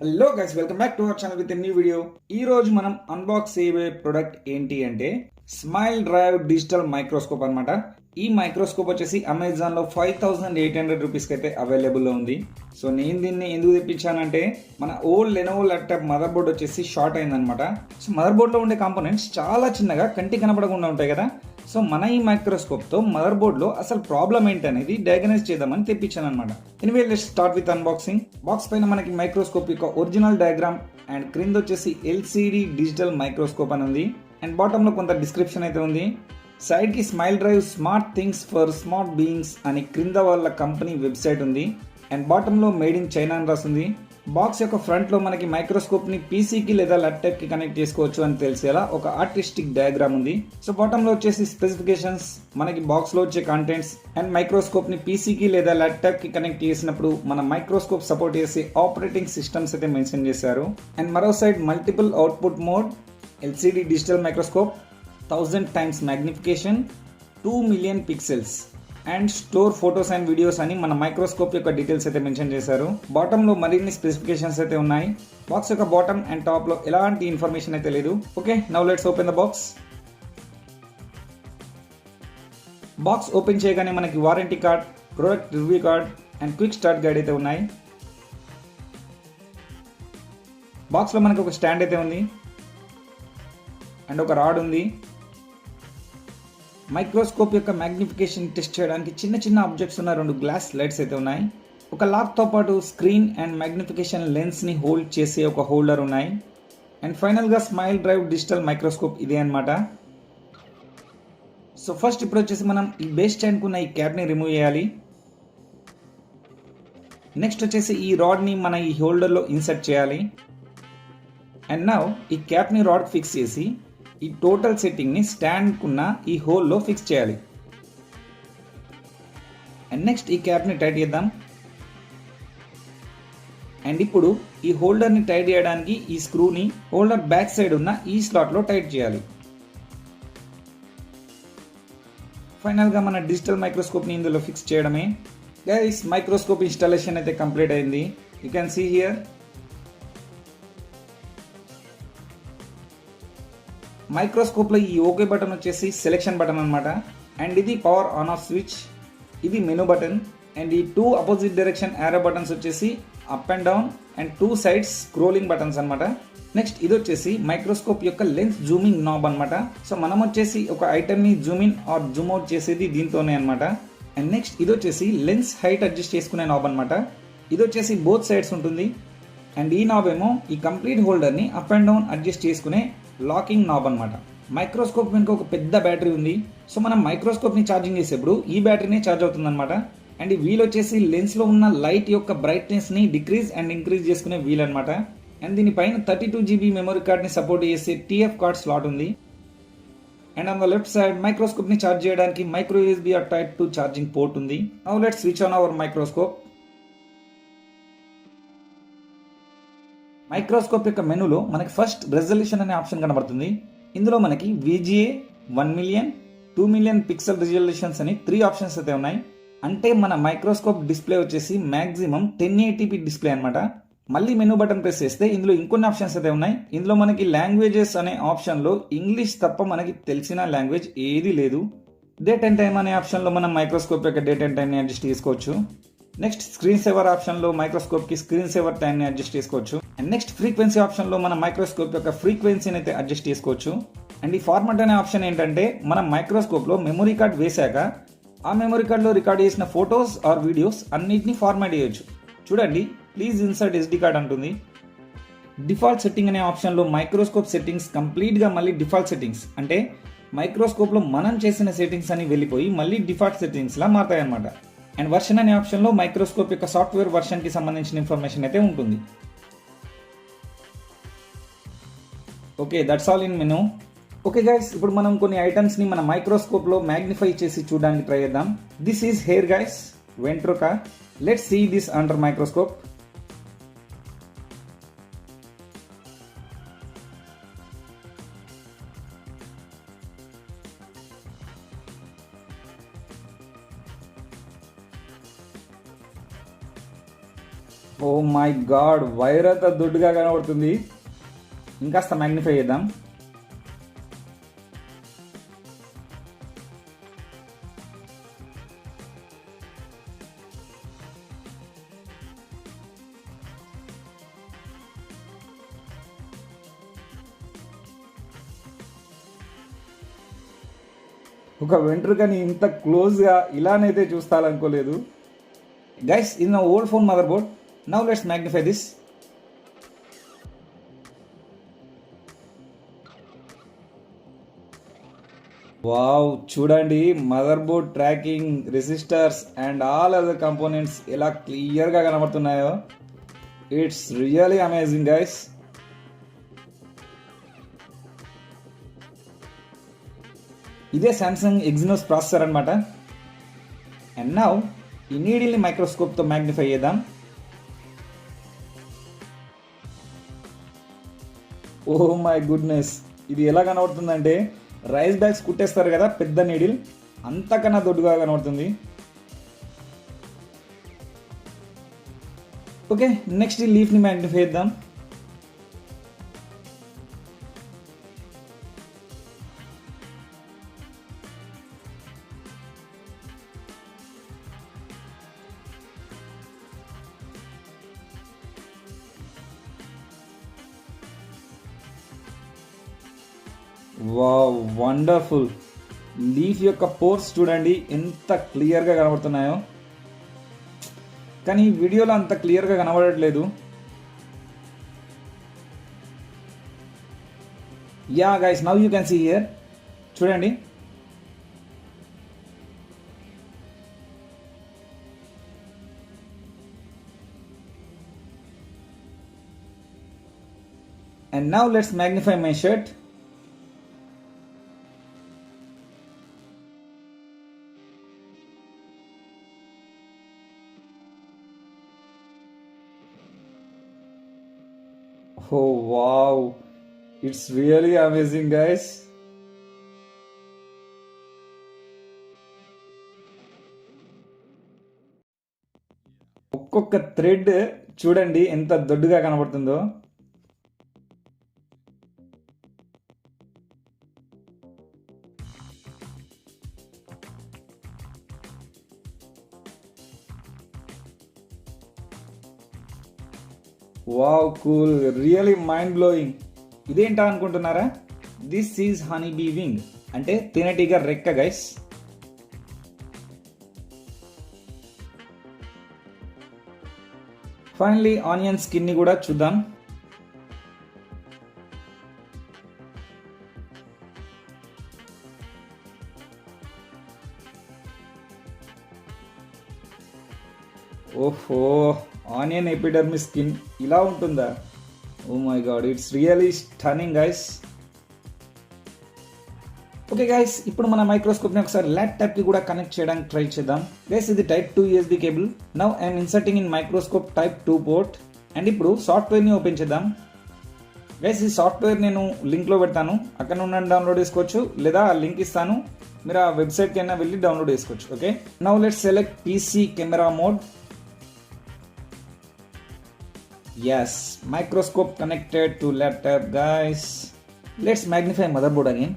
Hello guys, welcome back to our channel with new video. ఈ రోజు మనం unbox చేయబోయే ప్రొడక్ట్ ఏంటి అంటే స్మైల్ డ్రైవ్ డిజిటల్ మైక్రోస్కోప్ అన్నమాట. ఈ మైక్రోస్కోప్ వచ్చేసి అమెజాన్ లో 5800 రూపీస్ కి అయితే అవైలబుల్ లో ఉంది. సో నేను దీన్ని ఎందుకు తెప్పించానంటే మన old Lenovo laptop mother board వచ్చేసి షార్ట్ అయిందనమాట. సో మదర్ బోర్డ్ లో ఉండే కాంపోనెంట్స్ చాలా చిన్నగా కంటికి కనపడకుండా ఉంటాయి కదా. సో మన ఈ మైక్రోస్కోప్ తో మదర్ బోర్డ్ లో అసలు ప్రాబ్లం ఏంటి అనేది డయాగ్నైజ్ చేద్దామని తెప్పించాను అనమాట. Anyway let's start with unboxing. Box పైన మనకి మైక్రోస్కోప్ యొక్క ఒరిజినల్ డయాగ్రామ్ అండ్ క్రింద వచ్చేసి ఎల్సిడి డిజిటల్ మైక్రోస్కోప్ అని ఉంది. అండ్ బాటమ్ లో కొంత డిస్క్రిప్షన్ అయితే ఉంది. సైడ్ కి smile drive smart things for smart beings అని క్రింద వాళ్ళ కంపెనీ వెబ్సైట్ ఉంది. అండ్ బాటమ్ లో మేడ్ ఇన్ చైనా అని రాసింది. బాక్స్ యొక్క ఫ్రంట్ లో మనకి మైక్రోస్కోప్ ని పీసీకి లేదా ల్యాప్టాప్ కి కనెక్ట్ చేసుకోవచ్చు అని తెలిసేలా ఒక ఆర్టిస్టిక్ డయాగ్రామ్ ఉంది. సో బాటమ్ లో వచ్చేసి స్పెసిఫికేషన్స్, మనకి బాక్స్ లో వచ్చే కంటెంట్స్ అండ్ మైక్రోస్కోప్ ని పీసీకి లేదా ల్యాప్టాప్ కి కనెక్ట్ చేసినప్పుడు మన మైక్రోస్కోప్ సపోర్ట్ చేసే ఆపరేటింగ్ సిస్టమ్స్ అయితే మెన్షన్ చేశారు. అండ్ మరో side multiple output mode, LCD digital microscope, 1000 times magnification, 2 million pixels and store photos and videos అని మన మైక్రోస్కోప్ యొక్క డీటెయిల్స్ అయితే మెన్షన్ చేశారు. బాటమ్ లో మరిన్ని స్పెసిఫికేషన్స్ అయితే ఉన్నాయి. బాక్స్ యొక్క బాటమ్ అండ్ టాప్ లో ఎలాంటి ఇన్ఫర్మేషన్ అయితే లేదు. Okay, now let's open the box. Box open చేయగానే మనకి warranty card, product review card and quick start guide అయితే ఉన్నాయి. బాక్స్ లో మనకి ఒక స్టాండ్ అయితే ఉంది అండ్ ఒక రాడ్ ఉంది. మైక్రోస్కోప్ యొక్క మ్యాగ్నిఫికేషన్ టెస్ట్ చేయడానికి చిన్న చిన్న ఆబ్జెక్ట్స్ ఉన్న 2 గ్లాస్ స్లైడ్స్ అయితే ఉన్నాయి. ఒక లాక్ తో పాటు స్క్రీన్ అండ్ మ్యాగ్నిఫికేషన్ లెన్స్ ని హోల్డ్ చేసే ఒక హోల్డర్ ఉన్నాయి. అండ్ ఫైనల్ గా స్మైల్ డ్రైవ్ డిజిటల్ మైక్రోస్కోప్ ఇదే అనమాట. సో ఫస్ట్ ఇప్పుడు వచ్చేసి మనం ఈ బేస్ స్టాండ్ కున్న ఈ క్యాప్ ని రిమూవ్ చేయాలి. నెక్స్ట్ వచ్చేసి ఈ రాడ్ ని మన ఈ హోల్డర్ లో ఇన్సర్ట్ చేయాలి. అండ్ నౌ ఈ క్యాప్ ని రాడ్ ఫిక్స్ చేసి ఈ టోటల్ సెట్టింగ్ ని స్టాండ్ కున్న ఈ హోల్ లో ఫిక్స్ చేయాలి. అండ్ నెక్స్ట్ ఈ క్యాప్ ని టైట్ చేద్దాం. అండ్ ఇప్పుడు ఈ హోల్డర్ ని టైట్ చేయడానికి ఈ స్క్రూని హోల్డర్ బ్యాక్ సైడ్ ఉన్న ఈ స్లాట్ లో టైట్ చేయాలి. ఫైనల్ గా మన డిజిటల్ మైక్రోస్కోప్ ని ఇందులో ఫిక్స్ చేయడమే. గైస్, మైక్రోస్కోప్ ఇన్స్టాలేషన్ అయితే కంప్లీట్ అయింది. You can see here. Microscope లో ఈ ఓకే బటన్ వచ్చేసి సెలెక్షన్ బటన్ అనమాట. అండ్ ఇది పవర్ ఆన్ ఆఫ్ స్విచ్, ఇది మెనూ బటన్. అండ్ ఈ 2 అపోజిట్ డైరెక్షన్ యారో బటన్స్ వచ్చేసి up and down and 2 sides scrolling buttons అనమాట. నెక్స్ట్ ఇది వచ్చేసి మైక్రోస్కోప్ యొక్క లెన్స్ జూమింగ్ నాబ్ అనమాట. సో మనం వచ్చేసి ఒక ఐటమ్ ని zoom in or zoom out చేసేది దీంతోనే అనమాట. అండ్ నెక్స్ట్ ఇది వచ్చేసి లెన్స్ హైట్ అడ్జస్ట్ చేసుకునే నాబ్ అనమాట. ఇది వచ్చేసి బోత్ సైడ్స్ ఉంటుంది. అండ్ ఈ నాబ్ ఏమో ఈ కంప్లీట్ హోల్డర్ ని అప్ అండ్ డౌన్ అడ్జస్ట్ చేసుకునే లాకింగ్ నాబ్ అనమాట. మైక్రోస్కోప్ వెనుక ఒక పెద్ద బ్యాటరీ ఉంది. సో మనం మైక్రోస్కోప్ ని ఛార్జింగ్ చేసేప్పుడు ఈ బ్యాటరీనే ఛార్జ్ అవుతుంది అనమాట. అండ్ ఈ వీల్ వచ్చేసి లెన్స్ లో ఉన్న లైట్ యొక్క బ్రైట్నెస్ ని డిక్రీజ్ అండ్ ఇంక్రీజ్ చేసుకునే వీల్ అనమాట. అండ్ దీనిపైన 32 GB మెమరీ కార్డ్ ని సపోర్ట్ చేసే TF కార్డ్ స్లాట్ ఉంది. And on the left side microscope ని ఛార్జ్ చేయడానికి micro USB or type 2 charging port ఉంది. Now let's switch on our microscope. Microscope యొక్క మెనూలో మనకి ఫస్ట్ రెజల్యూషన్ అనే ఆప్షన్ కనబడుతుంది. ఇందులో మనకి VGA 1 million, 2 million pixel resolutions అని 3 ఆప్షన్స్ అయితే ఉన్నాయి. అంటే మన మైక్రోస్కోప్ డిస్ప్లే వచ్చేసి మాక్సిమం 1080p డిస్ప్లే అనమాట. మళ్ళీ మెనూ బటన్ ప్రెస్ చేస్తే ఇందులో ఇంకొన్ని ఆప్షన్స్ అయితే ఉన్నాయి. ఇందులో మనకి లాంగ్వేజెస్ అనే ఆప్షన్ లో ఇంగ్లీష్ తప్ప మనకి తెలిసిన లాంగ్వేజ్ ఏది లేదు. డేట్ అండ్ టైం అనే ఆప్షన్ లో మనం మైక్రోస్కోప్ యొక్క డేట్ అండ్ టైం ని అడ్జస్ట్ చేసుకోవచ్చు. నెక్స్ట్ స్క్రీన్ సేవర్ ఆప్షన్ లో మైక్రోస్కోప్ కి స్క్రీన్ సేవర్ టైం ని అడ్జస్ట్ చేసుకోవచ్చు. అండ్ నెక్స్ట్ ఫ్రీక్వెన్సీ ఆప్షన్ లో మన మైక్రోస్కోప్ యొక్క ఫ్రీక్వెన్సీని అయితే అడ్జస్ట్ చేసుకోవచ్చు. అండ్ ఈ ఫార్మాట్ అనే ఆప్షన్ ఏంటంటే మనం మైక్రోస్కోప్ లో మెమరీ కార్డ్ వేసాక ఆ మెమరీ కార్డ్ లో రికార్డ్ చేసిన ఫొటోస్ ఆర్ వీడియోస్ అన్నిటిని ఫార్మాట్ చేయొచ్చు. చూడండి, ప్లీజ్ ఇన్సర్ట్ SD కార్డ్ అంటుంది. డిఫాల్ట్ సెట్టింగ్ అనే ఆప్షన్ లో మైక్రోస్కోప్ సెట్టింగ్స్ కంప్లీట్ గా మళ్ళీ డిఫాల్ట్ సెట్టింగ్స్ అంటే మైక్రోస్కోప్ లో మనం చేసిన సెట్టింగ్స్ అని వెళ్ళిపోయి మళ్ళీ డిఫాల్ట్ సెట్టింగ్స్ లా మారుతాయి అనమాట. అండ్ వర్షన్ అనే ఆప్షన్ లో మైక్రోస్కోప్ యొక్క సాఫ్ట్వేర్ వర్షన్ కి సంబంధించిన ఇన్ఫర్మేషన్ అయితే ఉంటుంది. Okay, that's all in menu. Okay guys, ఇప్పుడు మనం కొన్ని ఐటమ్స్ ని మన మైక్రోస్కోప్ లో మ్యాగ్నిఫై చేసి చూడడానికి ట్రై చేద్దాం. దిస్ ఈజ్ హెయిర్ గైస్, వెంట్రుక. Let's see this under microscope. Oh my god, wire అంతా దొడ్డుగా కనబడుతుంది. ఇంకాస్త మ్యాగ్నిఫై చేద్దాం. ఒక వెంట్రుకని ఇంత క్లోజ్గా ఇలానైతే చూస్తాలనుకోలేదు. గైస్, ఇది నా old phone motherboard. Now let's magnify this. Wow, చూడండి motherboard tracking, resistors and all other components ఎలా క్లియర్గా కనబడుతున్నాయో. It's really amazing guys. ఇదే సామ్సంగ్ ఎగ్జినోస్ ప్రాసెసర్ అనమాట. అండ్ నౌ ఈ నీడిల్ని మైక్రోస్కోప్తో మ్యాగ్నిఫై చేద్దాం. ఓ మై గుడ్నెస్, ఇది ఎలా కనబడుతుందంటే రైస్ బ్యాగ్స్ కుట్టేస్తారు కదా పెద్ద నీడిల్, అంతకన్నా దొడ్డుగా కనబడుతుంది. ఓకే, నెక్స్ట్ ఈ లీఫ్ని మ్యాగ్నిఫై చేద్దాం. Wow, wonderful. లీఫ్ యొక్క పోర్స్ చూడండి ఎంత క్లియర్గా కనబడుతున్నాయో, కానీ వీడియోలో అంత క్లియర్గా కనబడట్లేదు. Yeah guys, now you can see here. చూడండి, and now let's magnify my shirt. Oh wow, it's really amazing guys. ఒక్కొక్క థ్రెడ్ చూడండి ఎంత దొడ్డుగా కనబడుతుందో. Wow, cool, really mind blowing. ఇదేంటా అనుకుంటున్నారా? This is honey bee wing, అంటే తేనెటీగ రెక్క గైస్. ఫైనలీ ఆనియన్ స్కిన్ ని కూడా చూద్దాం. ఓహో, ఆనియన్ ఎపిడర్మిస్ స్కిన్ ఇలా ఉంటుందా? Oh my god, it's really stunning guys. Okay guys, ఇప్పుడు మన మైక్రోస్కోప్ని ఒకసారి ల్యాప్టాప్కి కూడా కనెక్ట్ చేయడానికి ట్రై చేద్దాం. గైస్, ఇది type 2 USB cable. Now I'm inserting in microscope type 2 port. And ఇప్పుడు సాఫ్ట్వేర్ని ఓపెన్ చేద్దాం. గైస్, ఈ సాఫ్ట్వేర్ నేను లింక్లో పెడతాను, అక్కడ నుండి డౌన్లోడ్ చేసుకోవచ్చు, లేదా లింక్ ఇస్తాను, మీరు ఆ వెబ్సైట్కి అయినా వెళ్ళి డౌన్లోడ్ చేసుకోవచ్చు. Okay, now let's select PC camera mode. Yes, microscope connected to laptop guys. Let's magnify motherboard again.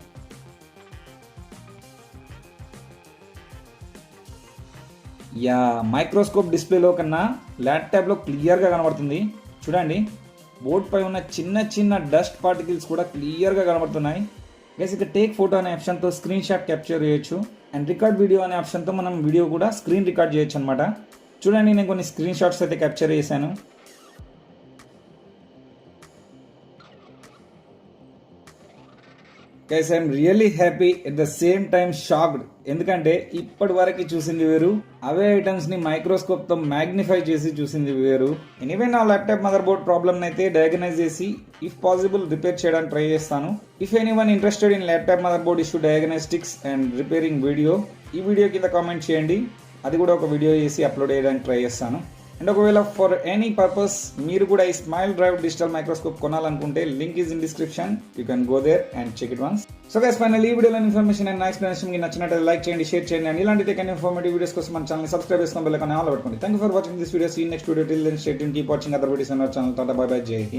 Microscope డిస్ప్లేలో కన్నా ల్యాప్టాప్లో క్లియర్గా కనబడుతుంది. చూడండి, బోర్డ్ పై ఉన్న చిన్న చిన్న డస్ట్ పార్టికల్స్ కూడా క్లియర్గా కనబడుతున్నాయి. గైస్, ఇక టేక్ ఫోటో అనే ఆప్షన్తో స్క్రీన్ షాట్ క్యాప్చర్ చేయొచ్చు. అండ్ రికార్డ్ వీడియో అనే ఆప్షన్తో మనం వీడియో కూడా స్క్రీన్ రికార్డ్ చేయొచ్చు అనమాట. చూడండి, నేను కొన్ని స్క్రీన్ షాట్స్ అయితే క్యాప్చర్ చేశాను. Guys, I'm really happy, at the same time shocked. ఎందుకంటే ఇప్పటి వరకు చూసింది వేరు, అవే ఐటమ్స్ ని మైక్రోస్కోప్ తో మ్యాగ్నిఫై చేసి చూసింది వేరు. ఎనీవే, నా ల్యాప్టాప్ మదర్ బోర్డ్ ప్రాబ్లమ్ అయితే డయాగ్నైజ్ చేసి ఇఫ్ పాసిబుల్ రిపేర్ చేయడానికి ట్రై చేస్తాను. If anyone interested in laptop mother board issue diagnostics and repairing video, ఈ వీడియో కింద కామెంట్ చేయండి, అది కూడా ఒక వీడియో చేసి అప్లోడ్ చేయడానికి ట్రై చేస్తాను. అండ్ ఒకవేళ ఫర్ ఎనీ పర్పస్ మీరు కూడా ఈ స్మైల్ డ్రైవ్ డిజిటల్ మైక్రోస్కోప్ కొనాలనుకుంటే link is in description, you can go there and check it once. So guys final ఈ వీడియోలో ఇన్ఫర్మేషన్ అండ్ నా ఎక్స్ప్లెనేషన్ మీకు నచ్చినట్లయితే లైక్ చేయండి, షేర్ చేయండి అండ్ ఇలాంటి టెక్ అండ్ ఇన్ఫర్మేటివ్ వీడియోస్ కోసం మన ఛానల్ సబ్స్క్రైబ్ చేసుకొని బెల్ ఐకాన్ ఆన్ లో పెట్టుకోండి. Thank you for watching this video. See you next video. Till then stay tuned, keep watching other videos on our channel. Ta ta bye bye, జై హింద్.